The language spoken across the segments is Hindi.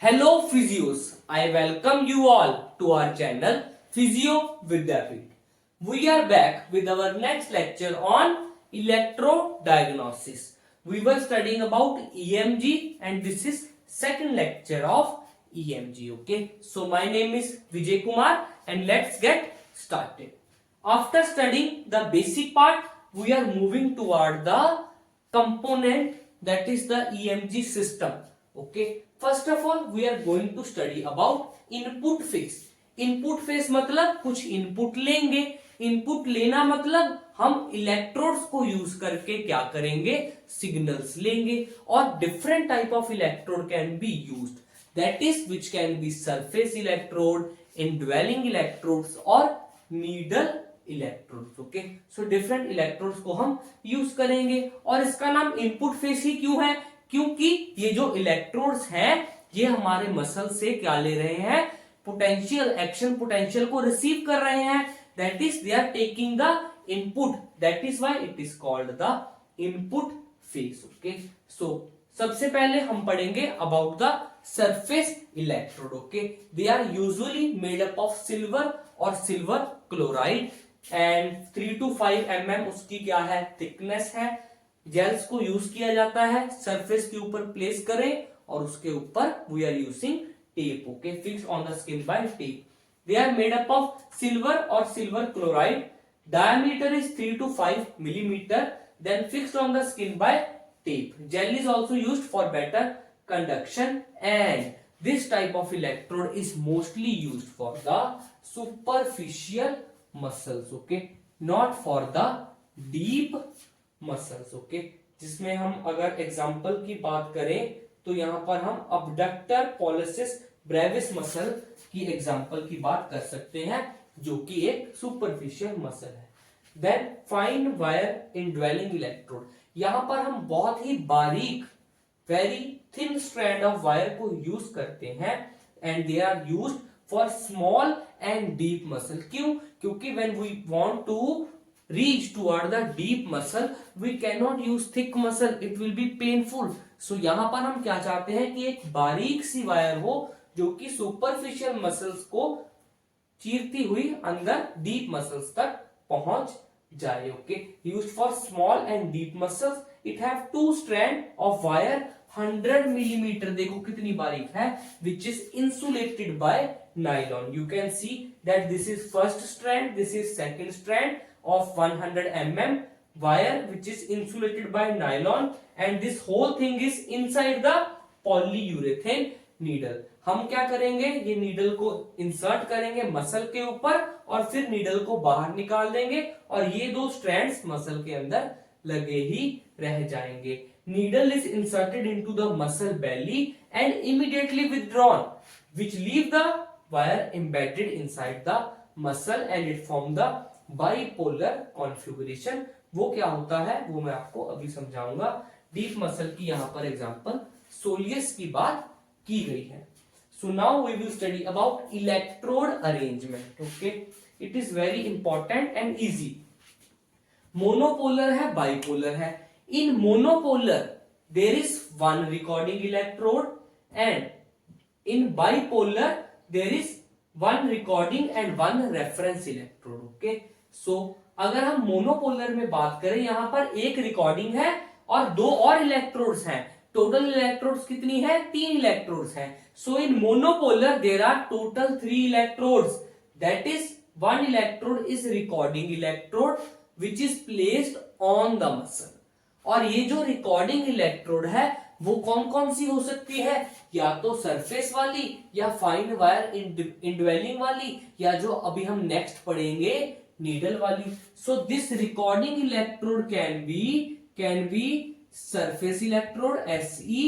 Hello physios, I welcome you all to our channel Physio Vidyapit. We are back with our next lecture on electrodiagnosis. We were studying about EMG and this is second lecture of EMG. Okay, so my name is Vijay Kumar and let's get started. After studying the basic part, we are moving toward the component that is the EMG system. Okay, first of all we are going to study about input phase. Input face मतलब कुछ इनपुट लेंगे, इनपुट लेना मतलब हम इलेक्ट्रोड्स को यूज करके क्या करेंगे, सिग्नल्स लेंगे. और different type of electrode can be used, that is which can be surface electrode, indwelling electrodes और needle electrodes. Okay, so different electrodes को हम यूज करेंगे. और इसका नाम इनपुट फेस ही क्यों है, क्योंकि ये जो इलेक्ट्रोड्स हैं ये हमारे मसल से क्या ले रहे हैं, पोटेंशियल, एक्शन पोटेंशियल को रिसीव कर रहे हैं. That is they are taking the input, that is why it is called the input phase. Okay, so सबसे पहले हम पढ़ेंगे about the surface electrode. Okay, they are usually made up of silver और silver chloride and 3 to 5 mm उसकी क्या है, थिकनेस है. जेल्स को यूज किया जाता है, सरफेस के ऊपर प्लेस करें और उसके ऊपर we are using tape. Okay, fixed on the skin by tape. They are made up of silver or silver chloride. Diameter is 3 to 5 millimeter. Then fixed on the skin by tape. Gel is also used for better conduction, and this type of electrode is mostly used for the superficial muscles. Okay, not for the deep muscles. Okay, जिसमें हम अगर एग्जांपल की बात करें तो यहां पर हम अबडक्टर पॉलिसिस ब्रेविस मसल की एग्जांपल की बात कर सकते हैं, जो कि एक सुपरफिशियल मसल है. Then fine wire indwelling electrode, यहां पर हम बहुत ही बारीक, very thin strand of wire को यूज करते हैं and they are used for small and deep muscle. क्यों, क्योंकि when we want to reach toward the deep muscle we cannot use thick muscle, it will be painful. so यहां पर हम क्या चाहते हैं कि एक बारीक सी वायर हो जो कि सुपरफिशियल मसल्स को चीरती हुई अंदर डीप मसल्स तक पहुंच जाए. Okay, used for small and deep muscles. It have 2 strand of wire 100 millimetre, देखो कितनी बारीक है, which is insulated by nylon. You can see that this is first strand, this is second strand of 100 mm wire which is insulated by nylon, and this whole thing is inside the polyurethane needle. हम क्या करेंगे, ये नीडल को इंसर्ट करेंगे मसल के ऊपर और फिर नीडल को बाहर निकाल देंगे और ये 2 स्ट्रैंड्स मसल के अंदर लगे ही रह जाएंगे. Needle is inserted into the muscle belly and immediately withdrawn, which leave the wire embedded inside the muscle and it form the bipolar configuration. वो क्या होता है वो मैं आपको अभी समझाऊंगा. डीप मसल की यहां पर एग्जांपल सोलियस की बात की गई है. So now we will study about electrode arrangement. Okay, it is very important and easy. Monopolar है, बाइपोलर है. In monopolar there is 1 recording electrode and in bipolar there is 1 recording and 1 reference electrode. Okay, so अगर हम मोनोपोलर में बात करें, यहां पर 1 रिकॉर्डिंग है और 2 और इलेक्ट्रोड्स हैं. टोटल इलेक्ट्रोड्स कितनी है, 3 इलेक्ट्रोड्स हैं. So in monopolar there are total 3 electrodes. That is 1 electrode is recording electrode which is placed on the muscle. और ये जो रिकॉर्डिंग इलेक्ट्रोड है वो कौन कौन सी हो सकती है, या तो सरफेस वाली, या फाइन वायर इंडवेलिंग वाली, या जो अभी हम नेक्स्ट पढ़ेंगे नीडल वाली. So this recording electrode can be surface electrode SE,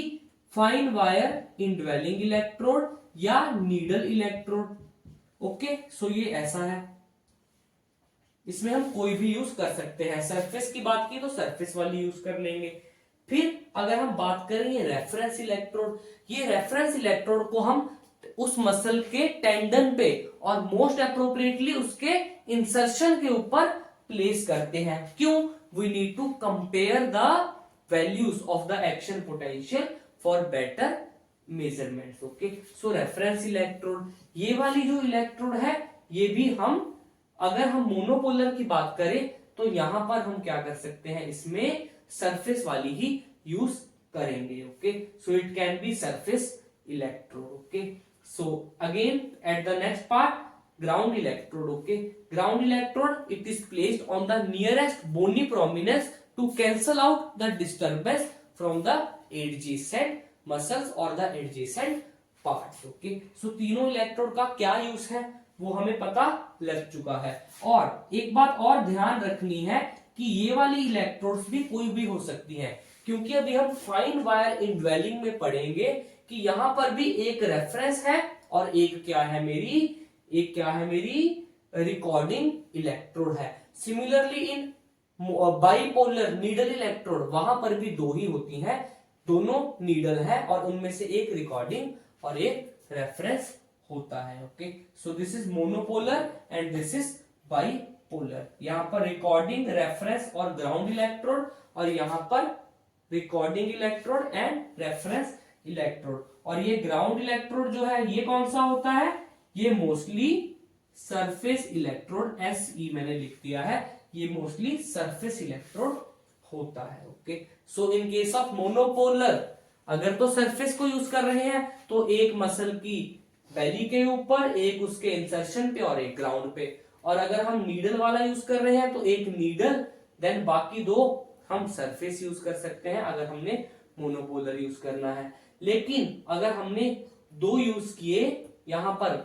fine wire indwelling electrode या नीडल इलेक्ट्रोड. ओके, सो ये ऐसा है, इसमें हम कोई भी यूज कर सकते हैं. सरफेस की बात की तो सरफेस वाली यूज कर लेंगे. फिर अगर हम बात करें ये रेफरेंस इलेक्ट्रोड, ये रेफरेंस इलेक्ट्रोड को हम उस मसल के टेंडन पे और मोस्ट अप्रोप्रिएटली उसके इंसर्शन के ऊपर प्लेस करते हैं. क्यों, we need to compare the values of the action potential for better measurements. Okay, so reference electrode, ये वाली जो इलेक्ट्रोड है ये भी हम, अगर हम मोनोपोलर की बात करें तो यहां पर हम क्या कर सकते हैं, इसमें सरफेस वाली ही यूज करेंगे। Okay, so it can be surface electrode. Okay, so again at the next part, ground electrode. Okay, ground electrode, it is placed on the nearest bony prominence to cancel out the disturbance from the adjacent muscles or the adjacent parts. Okay, so तीनों इलेक्ट्रोड का क्या यूज है वो हमें पता लग चुका है। और एक बात और ध्यान रखनी है कि ये वाली इलेक्ट्रोड्स भी कोई भी हो सकती हैं, क्योंकि अभी हम फाइन वायर इंडवेलिंग में पढ़ेंगे कि यहां पर भी एक रेफरेंस है और एक क्या है मेरी रिकॉर्डिंग इलेक्ट्रोड है। Similarly in bipolar needle electrode, वहां पर भी दो ही होती हैं, दोनों नीडल है और उनमें से एक रिकॉर्डिंग और एक रेफरेंस होता है। Okay, so this is monopolar and this is bipolar. यहां पर रिकॉर्डिंग, रेफरेंस और ग्राउंड इलेक्ट्रोड, और यहां पर recording electrode and reference electrode. और ये ग्राउंड इलेक्ट्रोड जो है ये कौन सा होता है, ये मोस्टली सरफेस इलेक्ट्रोड, SE मैंने लिख दिया है, ये मोस्टली सरफेस इलेक्ट्रोड होता है। Okay, so in case of monopolar, अगर तो सरफेस को यूज कर रहे हैं तो एक मसल की बेली के ऊपर, एक उसके इंसर्शन पे और एक ग्राउंड पे। और अगर हम नीडल वाला यूज कर रहे हैं तो एक नीडल, देन बाकी दो हम सरफेस यूज कर सकते हैं अगर हमने मोनोपोलर यूज करना है। लेकिन अगर हमने दो यूज किए यहां पर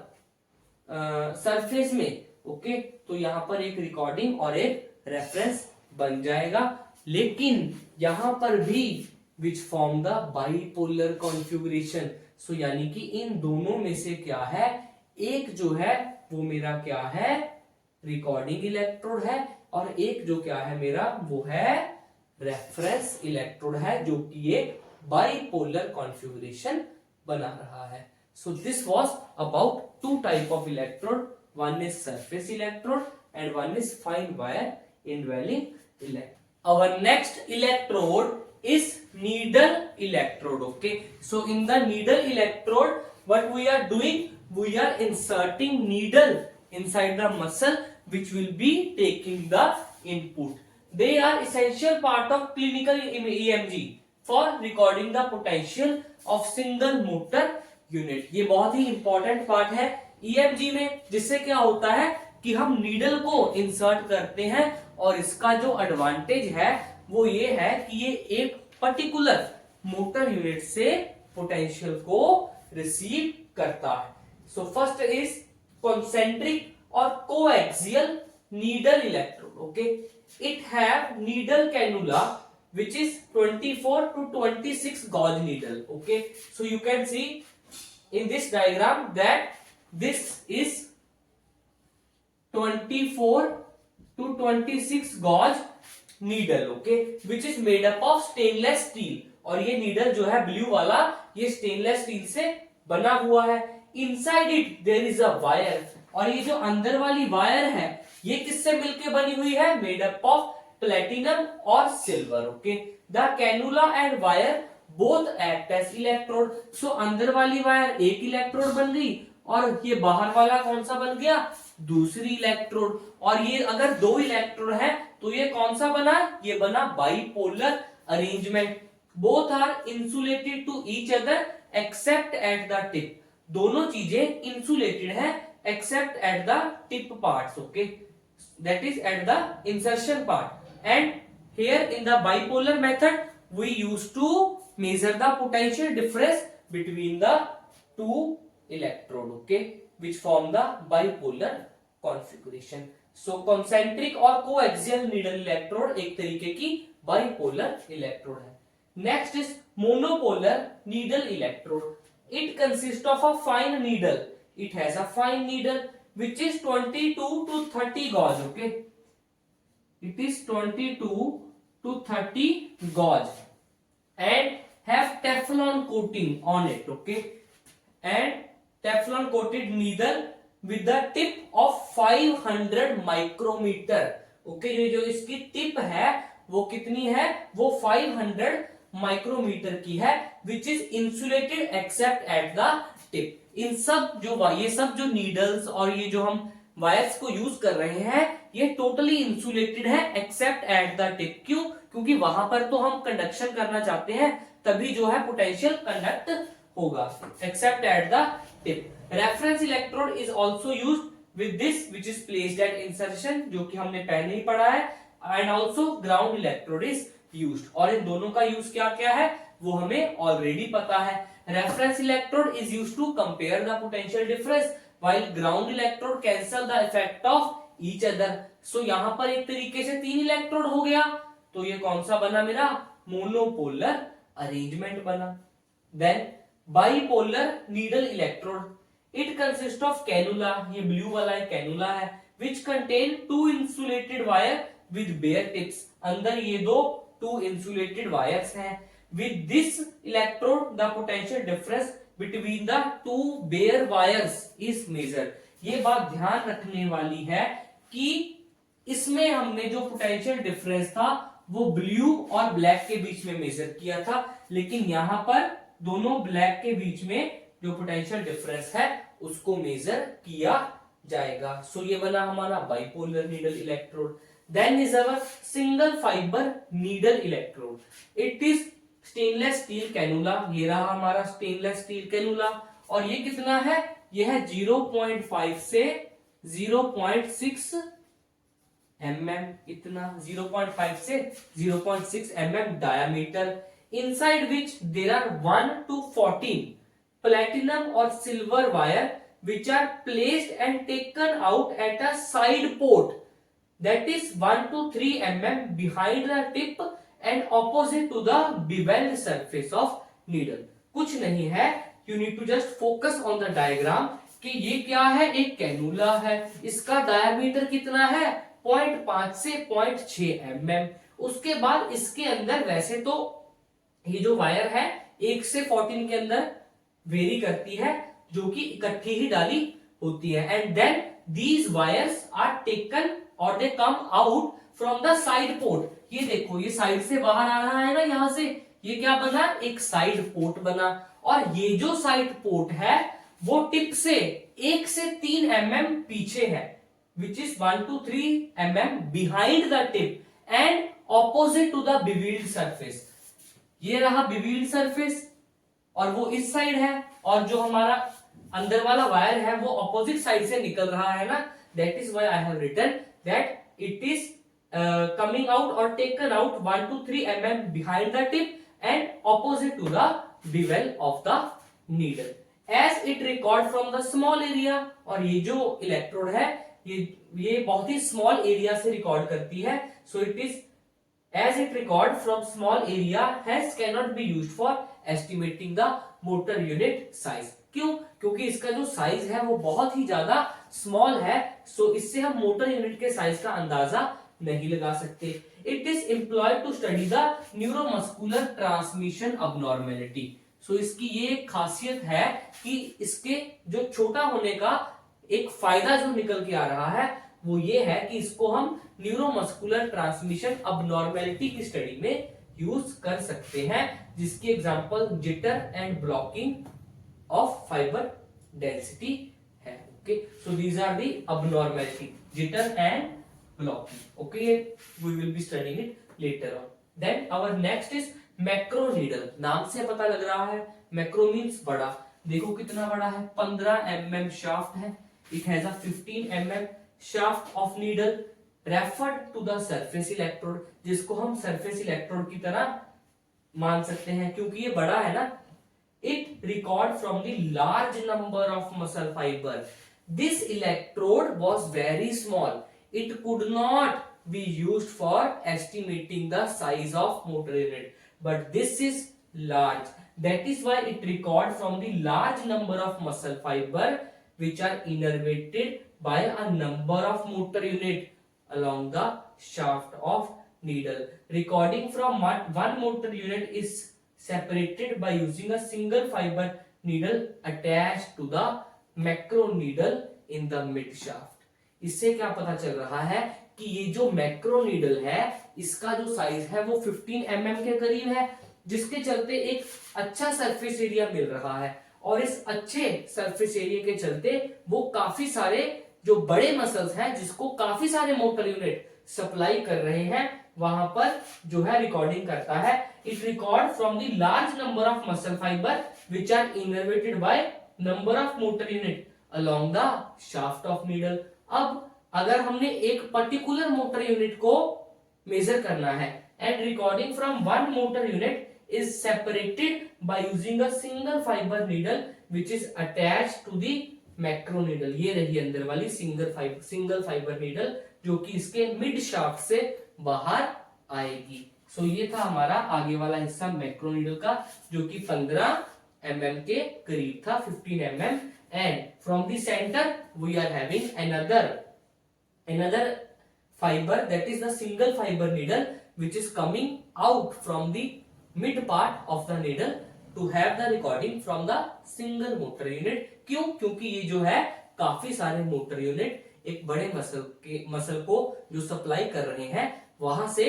सरफेस में, ओके, तो यहां पर एक रिकॉर्डिंग और एक रेफरेंस बन जाएगा। लेकिन यहां पर भी which form the bipolar configuration, so यानी कि इन दोनों में से क्या है, एक जो है वो मेरा क्या है, रिकॉर्डिंग इलेक्ट्रोड है, और एक जो क्या है मेरा वो है रेफरेंस इलेक्ट्रोड है, जो कि एक बाइपोलर कॉन्फ़िगरेशन बना रहा है। So this was about two type of electrode. One is surface electrode and one is fine wire indwelling electrode. Our next electrode is needle electrode. Okay. So in the needle electrode, what we are doing? We are inserting needle inside the muscle, which will be taking the input. They are essential part of clinical EMG for recording the potential of single motor unit. ये बहुत ही इंपॉर्टेंट पार्ट है ईएमजी में, जिससे क्या होता है कि हम नीडल को इंसर्ट करते हैं और इसका जो एडवांटेज है वो ये है कि ये एक पर्टिकुलर मोटर यूनिट से पोटेंशियल को रिसीव करता है। सो फर्स्ट इज कॉन्सेंट्रिक और coaxial needle electrode. Okay, it have needle cannula which is 24 to 26 gauge needle. Okay, so you can see in this diagram that this is 24 to 26 gauge needle. Okay, which is made up of stainless steel. और ये needle जो है ब्लू वाला, ये stainless steel से बना हुआ है। Inside it there is a wire, और ये जो अंदर वाली वायर है ये किससे मिलके बनी हुई है, made up of प्लेटिनम और silver. Okay, the cannula and wire both act as electrode. So अंदर वाली वायर एक इलेक्ट्रोड बन गई और ये बाहर वाला कौन सा बन गया, दूसरी इलेक्ट्रोड। और ये अगर दो इलेक्ट्रोड है तो ये कौन सा बना, ये बना bipolar arrangement. Both are insulated to each other except at the tip. दोनों चीजें इंसुलेटेड है except at the tip parts. Okay, that is at the insertion part. And here in the bipolar method, we used to measure the potential difference between the two electrode, okay, which form the bipolar configuration. So concentric और coaxial needle electrode एक तरीके की bipolar electrode है. Next is monopolar needle electrode. It consists of a fine needle. It has a fine needle which is 22 to 30 gauge, okay. It is 22 to 30 gauge and have Teflon coating on it, okay, and Teflon coated needle with the tip of 500 micrometer. okay, ये जो इसकी टिप है वो कितनी है, वो 500 माइक्रोमीटर की है, which is insulated except at the tip. इन सब ये सब जो नीडल्स और ये जो हम वायर्स को यूज कर रहे हैं, ये टोटली इंसुलेटेड है एक्सेप्ट एट द टिप। क्यों? क्योंकि वहां पर तो हम कंडक्शन करना चाहते हैं, तभी जो है पोटेंशियल कंडक्ट होगा, accept at the tip. Reference electrode is also use with this which is placed at insertion, जो कि हमने पहले ही पढ़ा है, and also ground electrode is used. और इन दोनों का यूज क्या क्या है वो हमें ऑलरेडी पता है। Reference electrode is used to compare the potential difference, while ground electrode cancel the effect of each other. So यहां पर एक तरीके से 3 इलेक्ट्रोड हो गया, तो ये कौन सा बना मेरा? मोनोपोलर अरेंजमेंट बना। Then bipolar needle electrode, it consist of cannula, ये ब्लू वाला है कैनुला है, which contain 2 insulated wire with bare tips. अंदर ये 2 इंसुलेटेड वायर्स हैं। With this electrode the potential difference between the 2 bare wires is measured. ये बात ध्यान रखने वाली है कि इसमें हमने जो पोटेंशियल डिफरेंस था वो ब्लू और ब्लैक के बीच में मेजर किया था, लेकिन यहां पर दोनों ब्लैक के बीच में जो पोटेंशियल डिफरेंस है उसको मेजर किया जाएगा। सो ये बना हमारा bipolar needle electrode. Then is our single fibre needle electrode, it is stainless steel cannula. ये रहा हमारा स्टेनलेस स्टील कैनुला, और ये कितना है? ये है 0.5 से 0.6 mm, इतना 0.5 से 0.6 mm diameter, inside which there are 1 to 14 platinum or silver wire which are placed and taken out at a side port, that is 1 to 3 mm behind the tip and opposite to the beveled surface of needle। कुछ नहीं है, you need to just focus on the diagram कि ये क्या है? एक कैनुला है, इसका डायमीटर कितना है? 0.5 से 0.6 mm। उसके बाद इसके अंदर वैसे तो ये जो वायर है 1 से 14 के अंदर वेरी करती है, जो कि इकट्ठी ही डाली होती है, and then these wires are taken और they come out from the side port. ये देखो, ये साइड से बाहर आ रहा है ना, यहां से ये क्या बना? एक साइड पोर्ट बना, और ये जो साइड पोर्ट है वो टिप से 1 से 3 mm पीछे है, which is 1 to 3 mm behind the tip and opposite to the beveled surface। ये रहा beveled surface और वो इस साइड है, और जो हमारा अंदर वाला वायर है वो ऑपोजिट साइड से निकल रहा है ना, that is why I have written that it is coming out or taken out 1 to 3 mm behind the tip and opposite to the bevel of the needle, as it record from the small area। और ये जो इलेक्ट्रोड है ये बहुत ही स्मॉल एरिया से रिकॉर्ड करती है, so it is as it record from small area hence cannot be used for estimating the motor unit size। क्यों? क्योंकि इसका जो साइज है वो बहुत ही ज्यादा स्मॉल है, सो इससे हम मोटर यूनिट के साइज का अंदाजा नहीं लगा सकते। It is employed to study the neuromuscular transmission abnormality. So इसकी ये एक खासियत है कि इसके जो छोटा होने का एक फायदा जो निकल के आ रहा है वो ये है कि इसको हम न्यूरोमस्कुलर ट्रांसमिशन अबनॉर्मेलिटी की स्टडी में यूज कर सकते हैं, जिसकी example jitter and blocking of fibre density है। Okay, so these are the abnormality, jitter and blocking. Okay, we will be studying it later on. Then our next is macro needle. नाम से पता लग रहा है मैक्रो मीन्स बड़ा। देखो कितना बड़ा है, 15 mm शाफ्ट है, it has a 15 mm shaft of needle referred to the surface electrode, जिसको हम surface electrode की तरह मान सकते हैं क्योंकि ये बड़ा है ना। It record from the large number of muscle fiber. This electrode was very small. It could not be used for estimating the size of motor unit, but this is large. That is why it record from the large number of muscle fiber which are innervated by a number of motor unit along the shaft of needle. Recording from one motor unit is separated by using a single fiber needle attached to the macro needle in the mid shaft। इससे क्या पता चल रहा है कि ये जो मैक्रो नीडल है इसका जो साइज है वो 15 mm के करीब है, जिसके चलते एक अच्छा सरफेस एरिया मिल रहा है, और इस अच्छे सरफेस एरिया के चलते वो काफी सारे जो बड़े मसल्स हैं, जिसको काफी सारे मोटर यूनिट सप्लाई कर रहे हैं, वहां पर जो है रिकॉर्डिंग करता है। It record from the large number of muscle fibre which are innervated by number of motor unit along the shaft of needle. अब अगर हमने एक पर्टिकुलर मोटर यूनिट को मेजर करना है, and recording from one motor unit is separated by using a single fiber needle which is attached to the macro needle। ये रही अंदर वाली सिंगल फाइबर नीडल जो कि इसके मिड शाफ्ट से बाहर आएगी। सो ये था हमारा आगे वाला हिस्सा मैक्रो नीडल का, जो कि 15 mm के करीब था, 15 mm। And from the centre we are having another fiber, that is the single fiber needle which is coming out from the mid part of the needle to have the recording from the single motor unit। क्यों? क्योंकि ये जो है काफी सारे मोटर यूनिट एक बड़े मसल को जो सप्लाई कर रहे हैं वहां से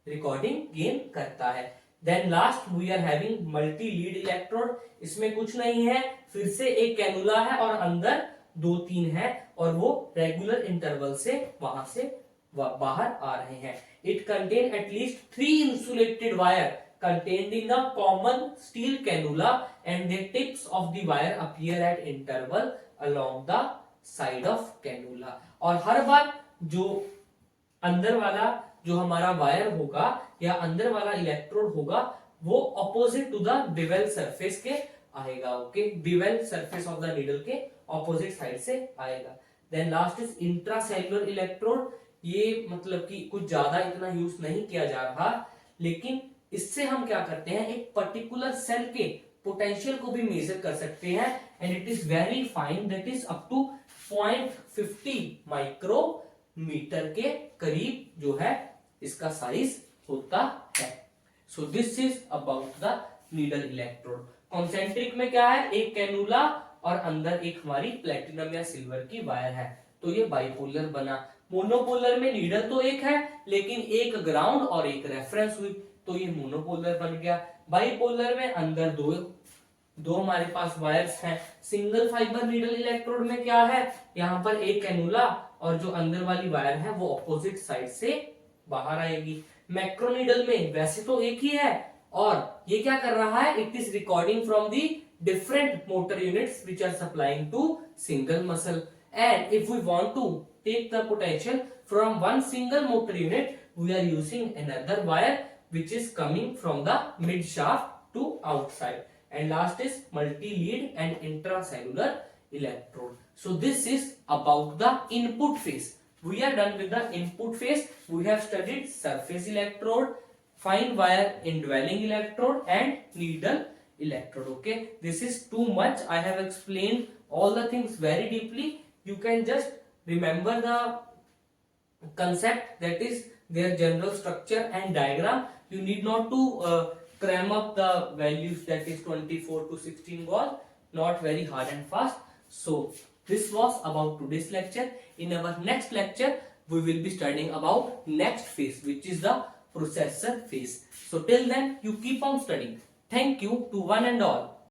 रिकॉर्डिंग गेन करता है। Then last we are having multi lead electrode. इसमें कुछ नहीं है, फिर से एक कैनुला है और अंदर 2-3 है, और वो रेगुलर इंटरवल से वहां से बाहर आ रहे हैं। It contain at least 3 insulated wire contained in the common steel cannula, and the tips of the wire appear at interval along the side of cannula। और हर बार जो अंदर वाला जो हमारा वायर होगा या अंदर वाला इलेक्ट्रोड होगा वो opposite to the bevel surface के आएगा। Okay, bevel surface of the needle के ऑपोजिट साइड से आएगा। Then last is intracellular electrode. ये मतलब कि कुछ ज्यादा इतना यूज नहीं किया जा रहा, लेकिन इससे हम क्या करते हैं, एक पर्टिकुलर सेल के पोटेंशियल को भी मेजर कर सकते हैं, and it is very fine, that is up to 0.50 micrometre के करीब जो है इसका साइज होता है। So this is about the needle electrode. Concentric में क्या है, एक कैनुला और अंदर एक हमारी प्लेटिनम या सिल्वर की वायर है, तो ये बाइपोलर बना। मोनोपोलर में नीडल तो एक है लेकिन एक ग्राउंड और एक रेफरेंस हुई, तो ये मोनोपोलर बन गया। बाइपोलर में अंदर दो हमारे पास वायर्स हैं। सिंगल फाइबर नीडल इलेक्ट्रोड में क्या है, यहाँ पर एक कैनुला और जो अंदर वाली वायर है वो ऑपोजिट साइड से बाहर आएगी। मैक्रो नीडल में वैसे तो एक ही है, और ये क्या कर रहा है, it is recording from the different motor units which are supplying to single muscle. And if we want to take the potential from one single motor unit we are using another wire which is coming from the mid shaft to outside। and last is multi lead and intracellular electrode। so this is about the input phase। we are done with the input phase। we have studied surface electrode, fine wire indwelling electrode and needle electrode। okay, this is too much, I have explained all the things very deeply। you can just remember the concept, that is their general structure and diagram। you need not to cram up the values, that is 24 to 16 was not very hard and fast। so this was about today's lecture। in our next lecture we will be studying about next phase, which is the processor phase। so till then you keep on studying। thank you to one and all।